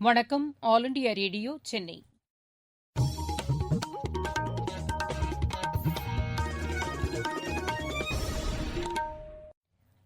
வணக்கம். All India radio, Chennai.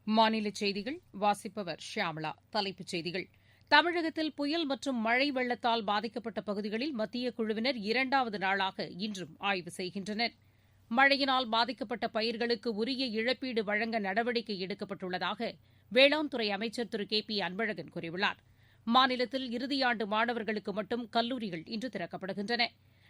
மாநிலச் செய்திகள் வாசிப்பவர் ஷியாமளா. தலைப்புச் செய்திகள்: தமிழகத்தில் புயல் மற்றும் மழை வெள்ளத்தால் பாதிக்கப்பட்ட பகுதிகளில் மத்திய குழுவினர் இரண்டாவது நாளாக இன்றும் ஆய்வு செய்கின்றனர். மழையினால் பாதிக்கப்பட்ட பயிர்களுக்கு உரிய இழப்பீடு வழங்க நடவடிக்கை எடுக்கப்பட்டுள்ளதாக வேளாண் துறை அமைச்சர் திரு கே அன்பழகன் கூறியுள்ளார். மாநிலத்தில் இறுதியாண்டு மாணவர்களுக்கு மட்டும் கல்லூரிகள் இன்று திறக்கப்படுகின்றன.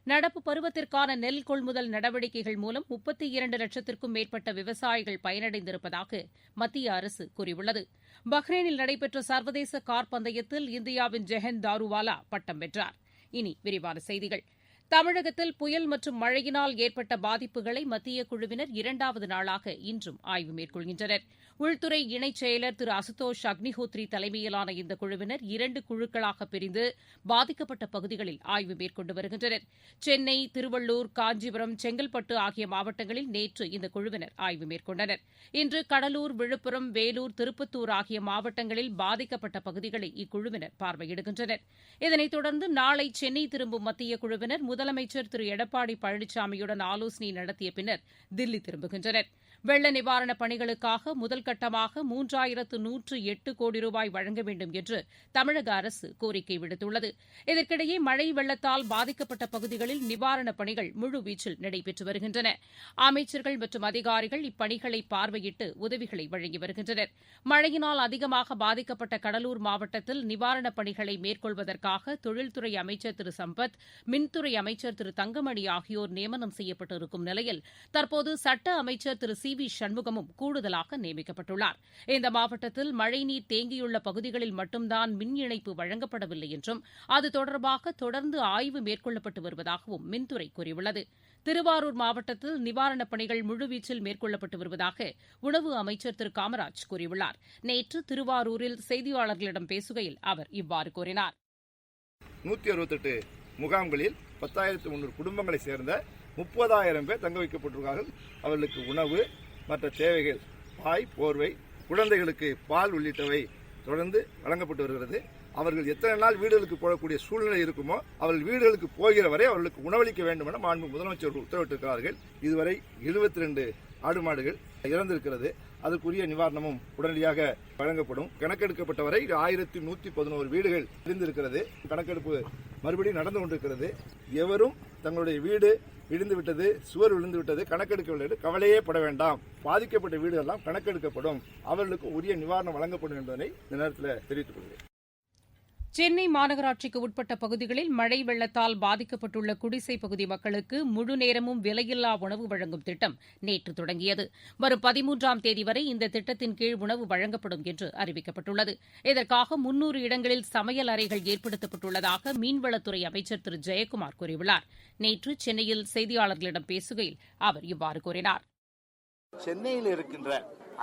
நடப்பு பருவத்திற்கான நெல் கொள்முதல் நடவடிக்கைகள் மூலம் 32 லட்சத்திற்கும் மேற்பட்ட விவசாயிகள் பயனடைந்திருப்பதாக மத்திய அரசு கூறியுள்ளது. பஹ்ரைனில் நடைபெற்ற சர்வதேச கார் பந்தயத்தில் இந்தியாவின் ஜெஹன் தாருவாலா பட்டம் வென்றார். இனி விரிவான செய்திகள். தமிழகத்தில் புயல் மற்றும் மழையினால் ஏற்பட்ட பாதிப்புகளை மத்திய குழுவினர் இரண்டாவது நாளாக இன்றும் ஆய்வு மேற்கொள்கின்றனர். உள்துறை இணைச் செயலர் திரு அசுதோஷ் அக்னிஹோத்ரி தலைமையிலான இந்த குழுவினர் 2 குழுக்களாக பிரிந்து பாதிக்கப்பட்ட பகுதிகளில் ஆய்வு மேற்கொண்டு வருகின்றனர். சென்னை, திருவள்ளூர், காஞ்சிபுரம், செங்கல்பட்டு ஆகிய மாவட்டங்களில் நேற்று இந்த குழுவினர் ஆய்வு மேற்கொண்டனர். இன்று கடலூர், விழுப்புரம், வேலூர், திருப்பத்தூர் ஆகிய மாவட்டங்களில் பாதிக்கப்பட்ட பகுதிகளை இக்குழுவினர் பார்வையிடுகின்றனர். இதனைத் தொடர்ந்து நாளை சென்னை திரும்பும் மத்திய குழுவினர் முதலமைச்சர் திரு எடப்பாடி பழனிசாமியுடன் ஆலோசனை நடத்திய பின்னர் தில்லி திரும்புகின்றனர். வெள்ள நிவாரணப் பணிகளுக்காக முதல் கட்டமாக 3108 கோடி ரூபாய் வழங்க வேண்டும் என்று தமிழக அரசு கோரிக்கை விடுத்துள்ளது. இதற்கிடையே மழை வெள்ளத்தால் பாதிக்கப்பட்ட பகுதிகளில் நிவாரணப் பணிகள் முழுவீச்சில் நடைபெற்று வருகின்றன. அமைச்சர்கள் மற்றும் அதிகாரிகள் இப்பணிகளை பார்வையிட்டு உதவிகளை வழங்கி வருகின்றனர். மழையினால் அதிகமாக பாதிக்கப்பட்ட கடலூர் மாவட்டத்தில் நிவாரணப் பணிகளை மேற்கொள்வதற்காக தொழில்துறை அமைச்சர் திரு சம்பத், மின்துறை அமைச்சர் திரு தங்கமணி ஆகியோர் நியமனம் செய்யப்பட்டிருக்கும் நிலையில் தற்போது சட்ட அமைச்சர் திரு சி வி சண்முகமும் கூடுதலாக நியமிக்கப்பட்டுள்ளார். இந்த மாவட்டத்தில் மழைநீர் தேங்கியுள்ள பகுதிகளில் மட்டும்தான் மின் இணைப்பு வழங்கப்படவில்லை என்றும் அது தொடர்பாக தொடர்ந்து ஆய்வு மேற்கொள்ளப்பட்டு வருவதாகவும் மின்துறை கூறியுள்ளது. திருவாரூர் மாவட்டத்தில் நிவாரணப் பணிகள் முழுவீச்சில் மேற்கொள்ளப்பட்டு வருவதாக உணவு அமைச்சர் திரு காமராஜ் கூறியுள்ளார். நேற்று திருவாரூரில் செய்தியாளர்களிடம் பேசுகையில் அவர் இவ்வாறு கூறினார். 168 முகாம்களில் 10,300 குடும்பங்களைச் சேர்ந்த 30,000 பேர் தங்க வைக்கப்பட்டிருக்கிறார்கள். அவர்களுக்கு உணவு, மற்ற தேவைகள், பாய், போர்வை, குழந்தைகளுக்கு பால் உள்ளிட்டவை தொடர்ந்து வழங்கப்பட்டு வருகிறது. அவர்கள் எத்தனை நாள் வீடுகளுக்கு போகக்கூடிய சூழ்நிலை இருக்குமோ அவர்கள் வீடுகளுக்கு போகிற வரை அவர்களுக்கு உணவளிக்க வேண்டும் என மாண்பு முதலமைச்சர் உத்தரவிட்டிருக்கிறார்கள். இதுவரை 72 ஆடு மாடுகள் இறந்திருக்கிறது. அதற்குரிய நிவாரணமும் உடனடியாக வழங்கப்படும். கணக்கெடுக்கப்பட்ட வரை 1111 வீடுகள் இடிந்திருக்கிறது. கணக்கெடுப்பு மறுபடியும் நடந்து கொண்டிருக்கிறது. எவரும் தங்களுடைய வீடு இடிந்துவிட்டது, சுவர் விழுந்துவிட்டது, கணக்கெடுக்கவில்லை என்று கவலையே பட வேண்டாம். பாதிக்கப்பட்ட வீடுகளெல்லாம் கணக்கெடுக்கப்படும். அவர்களுக்கு உரிய நிவாரணம் வழங்கப்படும் என்பதனை இந்த நேரத்தில் தெரிவித்துக் கொள்கிறேன். சென்னை மாநகராட்சிக்கு உட்பட்ட பகுதிகளில் மழை வெள்ளத்தால் பாதிக்கப்பட்டுள்ள குடிசைப் பகுதி மக்களுக்கு முழு நேரமும் விலையில்லா உணவு வழங்கும் திட்டம் நேற்று தொடங்கியது. வரும் 13ஆம் தேதி வரை இந்த திட்டத்தின் கீழ் உணவு வழங்கப்படும் என்று அறிவிக்கப்பட்டுள்ளது. இதற்காக 300 இடங்களில் சமையல் அறைகள் ஏற்படுத்தப்பட்டுள்ளதாக மீன்வளத்துறை அமைச்சர் திரு ஜெயக்குமார் கூறியுள்ளார். நேற்று சென்னையில் செய்தியாளர்களிடம் பேசுகையில் அவர் இவ்வாறு கூறினார். சென்னையில் இருக்கின்ற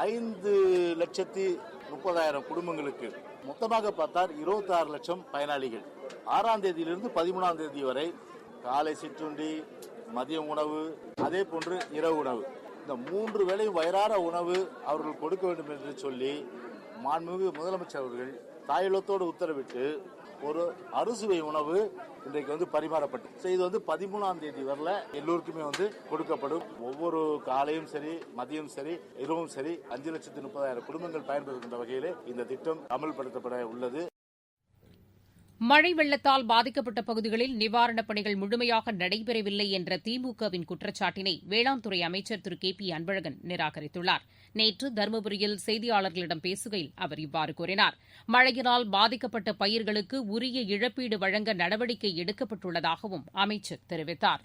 5,30,000 குடும்பங்களுக்கு மொத்தமாக பார்த்தால் 26 லட்சம் பயனாளிகள். 6ஆம் தேதியிலிருந்து 13ஆம் தேதி வரை காலை சிற்றுண்டி, மதிய உணவு, அதே போன்று இரவு உணவு, இந்த 3 வேளையும் வயிறார உணவு அவர்கள் கொடுக்க வேண்டும் என்று சொல்லி மாண்புமிகு முதலமைச்சர் அவர்கள் தாயெழுத்தோடு உத்தரவிட்டு ஒரு அறுசுவை உணவு இன்றைக்கு பரிமாறப்பட்டு இது 13ஆம் தேதி வரல எல்லோருக்குமே கொடுக்கப்படும். ஒவ்வொரு காலையும் சரி, மதியம் சரி, இரவும் சரி 5,30,000 குடும்பங்கள் பயன்பெறுகின்ற வகையிலே இந்த திட்டம் அமல்படுத்தப்பட உள்ளது. மழை வெள்ளத்தால் பாதிக்கப்பட்ட பகுதிகளில் நிவாரணப் பணிகள் முழுமையாக நடைபெறவில்லை என்ற திமுகவின் குற்றச்சாட்டினை வேளாண் துறை அமைச்சர் திரு கே அன்பழகன் நிராகரித்துள்ளார். நேற்று தருமபுரியில் செய்தியாளர்களிடம் பேசுகையில் அவர் இவ்வாறு கூறினார். மழையினால் பாதிக்கப்பட்ட பயிர்களுக்கு உரிய இழப்பீடு வழங்க நடவடிக்கை எடுக்கப்பட்டுள்ளதாகவும் அமைச்சர் தெரிவித்தார்.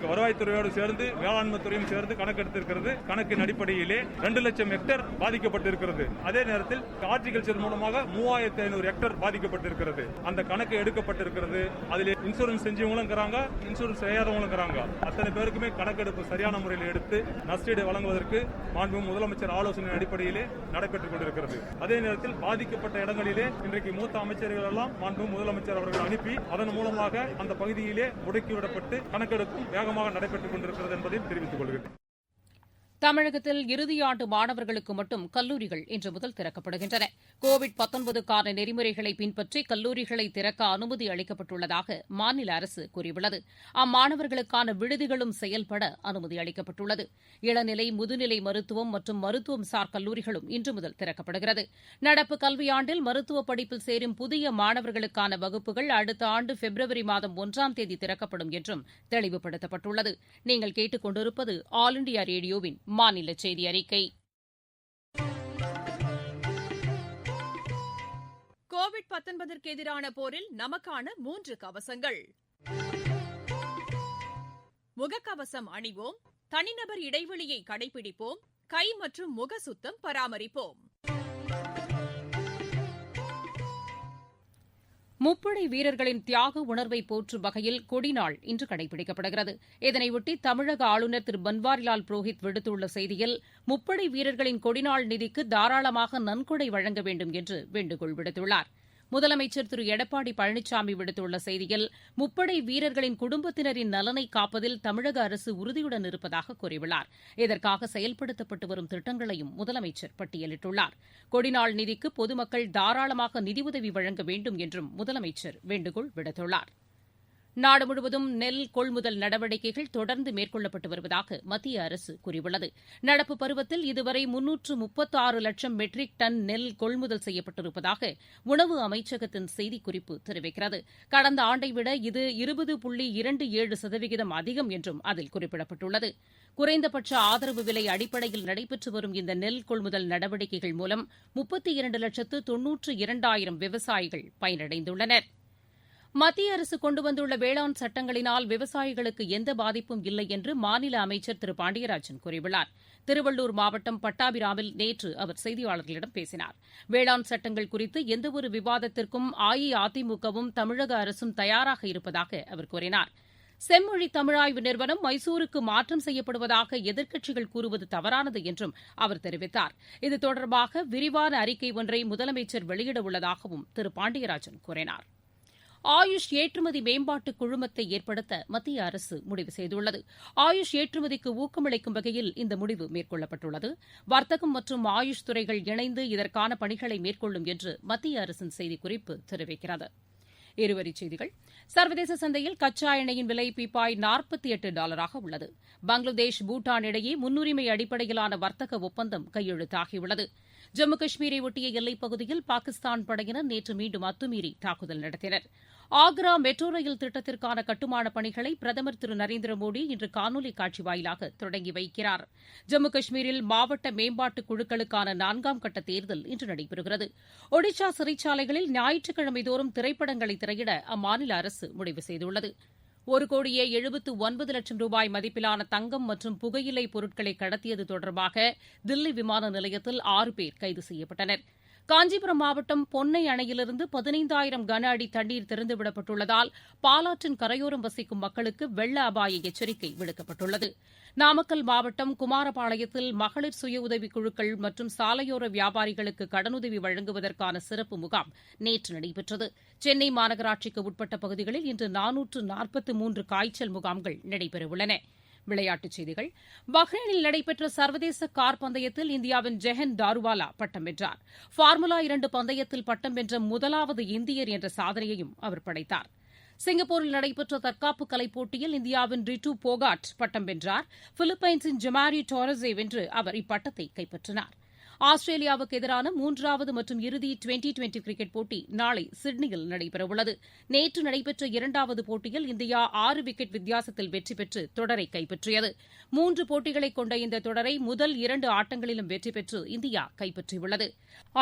வருவாய்த்துறையோடு சேர்ந்து வேளாண்மை துறையும் சேர்ந்து கணக்கெடுத்திருக்கிறது. கணக்கின் அடிப்படையிலே 2 லட்சம் ஹெக்டேர் பாதிக்கப்பட்டிருக்கிறது. அதே நேரத்தில் ஹார்டிகல்ச்சர் மூலமாக 3,500 ஹெக்டேர் பாதிக்கப்பட்டிருக்கிறது. அந்த கணக்கு எடுக்கப்பட்டிருக்கிறது. அதில் இன்சூரன்ஸ் செஞ்சவங்களும் இருக்கிறாங்க, இன்சூரன்ஸ் செய்யாதவங்களும் இருக்கிறாங்க. அத்தனை பேருக்குமே கணக்கெடுப்பு சரியான முறையில் எடுத்து நஷ்டீடு வழங்குவதற்கு மாண்புமிகு முதலமைச்சர் ஆலோசனை அடிப்படையிலே நடைபெற்றுக் கொண்டிருக்கிறது. அதே நேரத்தில் பாதிக்கப்பட்ட இடங்களிலே இன்றைக்கு மூத்த அமைச்சர்கள் எல்லாம் மாண்புமிகு முதலமைச்சர் அவர்கள் அனுப்பி அதன் மூலமாக அந்த பகுதியிலே முடுக்கிவிடப்பட்டு கணக்கெடுப்பும் வேகமாக நடைபெற்றுக் கொண்டிருக்கிறது என்பதை தெரிவித்துக் கொள்கிறேன். தமிழகத்தில் இறுதியாண்டு மாணவர்களுக்கு மட்டும் கல்லூரிகள் இன்று முதல் திறக்கப்படுகின்றன. கோவிட்-19க்கான நெறிமுறைகளை பின்பற்றி கல்லூரிகளை திறக்க அனுமதி அளிக்கப்பட்டுள்ளதாக மாநில அரசு கூறியுள்ளது. அம்மாணவர்களுக்கான விடுதிகளும் செயல்பட அனுமதி அளிக்கப்பட்டுள்ளது. இளநிலை, முதுநிலை மருத்துவம் மற்றும் மருத்துவம் சார் கல்லூரிகளும் இன்று முதல் திறக்கப்படுகிறது. நடப்பு கல்வியாண்டில் மருத்துவ படிப்பில் சேரும் புதிய மாணவர்களுக்கான வகுப்புகள் அடுத்த ஆண்டு பிப்ரவரி மாதம் 1ஆம் தேதி திறக்கப்படும் என்றும் தெளிவுபடுத்தப்பட்டுள்ளது. நீங்கள் கேட்டுக் கொண்டிருப்பது ஆல் இண்டியா ரேடியோவின் மாநில செய்தி அறிக்கை. கோவிட்-19ற்கு எதிரான போரில் நமக்கான 3 கவசங்கள். முகக்கவசம் அணிவோம், தனிநபர் இடைவெளியை கடைபிடிப்போம், கை மற்றும் முக சுத்தம் பராமரிப்போம். முப்படை வீரர்களின் தியாக உணர்வை போற்றும் வகையில் கொடிநாள் இன்று கடைபிடிக்கப்படுகிறது. இதனையொட்டி தமிழக ஆளுநர் திரு பன்வாரிலால் புரோஹித் விடுத்துள்ள செய்தியில், முப்படை வீரர்களின் கொடிநாள் நிதிக்கு தாராளமாக நன்கொடை வழங்க வேண்டும் என்று வேண்டுகோள் விடுத்துள்ளார். முதலமைச்சர் திரு எடப்பாடி பழனிசாமி விடுத்துள்ள செய்தியில், முப்படை வீரர்களின் குடும்பத்தினரின் நலனை காப்பதில் தமிழக அரசு உறுதியுடன் இருப்பதாக கூறியுள்ளார். இதற்காக செயல்படுத்தப்பட்டு வரும் திட்டங்களையும் முதலமைச்சர் பட்டியலிட்டுள்ளார். கொடிநாள் நிதிக்கு பொதுமக்கள் தாராளமாக நிதியுதவி வழங்க வேண்டும் என்றும் முதலமைச்சர் வேண்டுகோள் விடுத்துள்ளார். நாடு முழுவதும் நெல் கொள்முதல் நடவடிக்கைகள் தொடர்ந்து மேற்கொள்ளப்பட்டு வருவதாக மத்திய அரசு கூறியுள்ளது. நடப்பு பருவத்தில் இதுவரை 336 லட்சம் மெட்ரிக் டன் நெல் கொள்முதல் செய்யப்பட்டிருப்பதாக உணவு அமைச்சகத்தின் செய்திக்குறிப்பு தெரிவிக்கிறது. கடந்த ஆண்டை விட இது 20.27% அதிகம் என்றும் அதில் குறிப்பிடப்பட்டுள்ளது. குறைந்தபட்ச ஆதரவு விலை அடிப்படையில் நடைபெற்று வரும் இந்த நெல் கொள்முதல் நடவடிக்கைகள் மூலம் 32,92,000 விவசாயிகள் பயனடைந்துள்ளனர். மத்திய அரசு கொண்டு வந்துள்ள வேளாண் சட்டங்களினால் விவசாயிகளுக்கு எந்த பாதிப்பும் இல்லை என்று மாநில அமைச்சர் திரு பாண்டியராஜன் கூறியுள்ளார். திருவள்ளூர் மாவட்டம் பட்டாபிராமில் நேற்று அவர் செய்தியாளர்களிடம் பேசினார். வேளாண் சட்டங்கள் குறித்து எந்தவொரு விவாதத்திற்கும் அஇஅதிமுகவும் தமிழக அரசும் தயாராக இருப்பதாக அவர் கூறினார். செம்மொழி தமிழாய்வு நிறுவனம் மைசூருக்கு மாற்றம் செய்யப்படுவதாக எதிர்க்கட்சிகள் கூறுவது தவறானது என்றும் அவர் தெரிவித்தார். இது தொடர்பாக விரிவான அறிக்கை ஒன்றை முதலமைச்சர் வெளியிடவுள்ளதாகவும் திரு பாண்டியராஜன் கூறினார். ஆயுஷ் ஏற்றுமதி மேம்பாட்டு குழுமத்தை ஏற்படுத்த மத்திய அரசு முடிவு செய்துள்ளது. ஆயுஷ் ஏற்றுமதிக்கு ஊக்கமளிக்கும் வகையில் இந்த முடிவு மேற்கொள்ளப்பட்டுள்ளது. வர்த்தகம் மற்றும் ஆயுஷ் துறைகள் இணைந்து இதற்கான பணிகளை மேற்கொள்ளும் என்று மத்திய அரசின் செய்திக்குறிப்பு தெரிவிக்கிறது. இருவரிச் செய்திகள். சர்வதேச சந்தையில் கச்சா எண்ணெயின் விலை பீப்பாய் $48 உள்ளது. பங்களாதேஷ், பூட்டான் இடையே முன்னுரிமை அடிப்படையிலான வர்த்தக ஒப்பந்தம் கையெழுத்தாகியுள்ளது. ஜம்மு காஷ்மீரை ஒட்டிய எல்லைப் பகுதியில் பாகிஸ்தான் படையினர் நேற்று மீண்டும் அத்துமீறி தாக்குதல் நடத்தினர். ஆக்ரா மெட்ரோ ரயில் திட்டத்திற்கான கட்டுமானப் பணிகளை பிரதமர் திரு நரேந்திர மோடி இன்று காணொலி காட்சி வாயிலாக தொடங்கி வைக்கிறார். ஜம்மு காஷ்மீரில் மாவட்ட மேம்பாட்டுக் குழுக்களுக்கான 4ஆம் கட்ட தேர்தல் இன்று நடைபெறுகிறது. ஒடிஷா சிறைச்சாலைகளில் ஞாயிற்றுக்கிழமை தோறும் திரைப்படங்களை திரையிட அம்மாநில அரசு முடிவு செய்துள்ளது. 1,79 லட்சம் ரூபாய் மதிப்பிலான தங்கம் மற்றும் புகையிலை பொருட்களை கடத்தியது தொடர்பாக தில்லி விமான நிலையத்தில் 6 பேர் கைது செய்யப்பட்டனர். காஞ்சிபுரம் மாவட்டம் பொன்னை அணையிலிருந்து 15,000 கன அடி தண்ணீர் திறந்துவிடப்பட்டுள்ளதால் பாலாற்றின் கரையோரம் வசிக்கும் மக்களுக்கு வெள்ள அபாய எச்சரிக்கை விடுக்கப்பட்டுள்ளது. நாமக்கல் மாவட்டம் குமாரபாளையத்தில் மகளிர் சுய உதவிக் குழுக்கள் மற்றும் சாலையோர வியாபாரிகளுக்கு கடனுதவி வழங்குவதற்கான சிறப்பு முகாம் நேற்று நடைபெற்றது. சென்னை மாநகராட்சிக்கு உட்பட்ட பகுதிகளில் இன்று 443 காய்ச்சல் முகாம்கள் நடைபெறவுள்ளன. விளையாட்டுச் செய்திகள். பஹ்ரைனில் நடைபெற்ற சர்வதேச கார் பந்தயத்தில் இந்தியாவின் ஜெஹன் தாருவாலா பட்டம் வென்றார். ஃபார்முலா 2 பந்தயத்தில் பட்டம் வென்ற முதலாவது இந்தியர் என்ற சாதனையையும் அவர் படைத்தார். சிங்கப்பூரில் நடைபெற்ற தற்காப்பு கலைப் போட்டியில் இந்தியாவின் ரிட்டு போகாட் பட்டம் வென்றார். பிலிப்பைன்ஸின் ஜமாரி டோரஸை வென்று அவர் இப்பட்டத்தை கைப்பற்றினார். ஆஸ்திரேலியாவுக்கு எதிரான 3வது மற்றும் இறுதி டுவெண்டி கிரிக்கெட் போட்டி நாளை சிட்னியில் நடைபெறவுள்ளது. நேற்று நடைபெற்ற 2வது போட்டியில் இந்தியா 6 விக்கெட் வித்தியாசத்தில் வெற்றி பெற்று தொடரை கைப்பற்றியது. 3 போட்டிகளை கொண்ட இந்த தொடரை முதல் 2 ஆட்டங்களிலும் வெற்றி பெற்று இந்தியா கைப்பற்றியுள்ளது.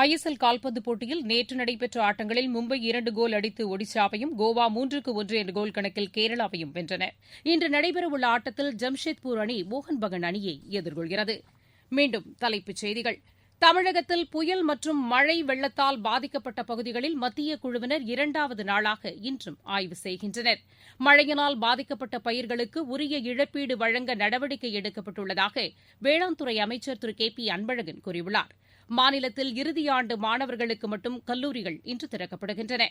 ஐஎஸ்எல் கால்பந்து போட்டியில் நேற்று நடைபெற்ற ஆட்டங்களில் மும்பை 2 கோல் அடித்து ஒடிஷாவையும், கோவா 3-1 என்ற கோல் கணக்கில் கேரளாவையும் வென்றன. இன்று நடைபெறவுள்ள ஆட்டத்தில் ஜம்ஷெட்பூர் அணி மோகன் பகான் அணியை எதிர்கொள்கிறது. மீண்டும் தலைப்புச் செய்திகள். தமிழகத்தில் புயல் மற்றும் மழை வெள்ளத்தால் பாதிக்கப்பட்ட பகுதிகளில் மத்திய குழுவினர் 2வது நாளாக இன்றும் ஆய்வு செய்கின்றனர். மழையினால் பாதிக்கப்பட்ட பயிர்களுக்கு உரிய இழப்பீடு வழங்க நடவடிக்கை எடுக்கப்பட்டுள்ளதாக வேளாண் துறை அமைச்சர் திரு கே பி அன்பழகன் கூறியுள்ளார். மாநிலத்தில் இறுதியாண்டு மாணவர்களுக்கு மட்டும் கல்லூரிகள் இன்று திறக்கப்படுகின்றன.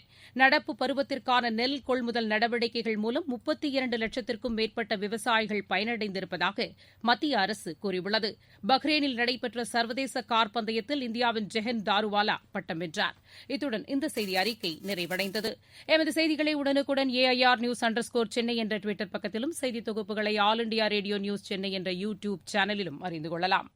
நடப்பு பருவத்திற்கான நெல் கொள்முதல் நடவடிக்கைகள் மூலம் 32 லட்சத்திற்கும் மேற்பட்ட விவசாயிகள் பயனடைந்திருப்பதாக மத்திய அரசு கூறியுள்ளது. பஹ்ரைனில் நடைபெற்ற சர்வதேச கார் பந்தயத்தில் இந்தியாவின் ஜெஹன் தாருவாலா பட்டம் வென்றார். இத்துடன் இந்த செய்தி அறிக்கை நிறைவடைந்தது. எமது செய்திகளை உடனுக்குடன் AIR News_ சென்னை என்ற டுவிட்டர் பக்கத்திலும், செய்தி தொகுப்புகளை all India radio news Chennai என்ற யூ டியூப் சேனலிலும் அறிந்து கொள்ளலாம்.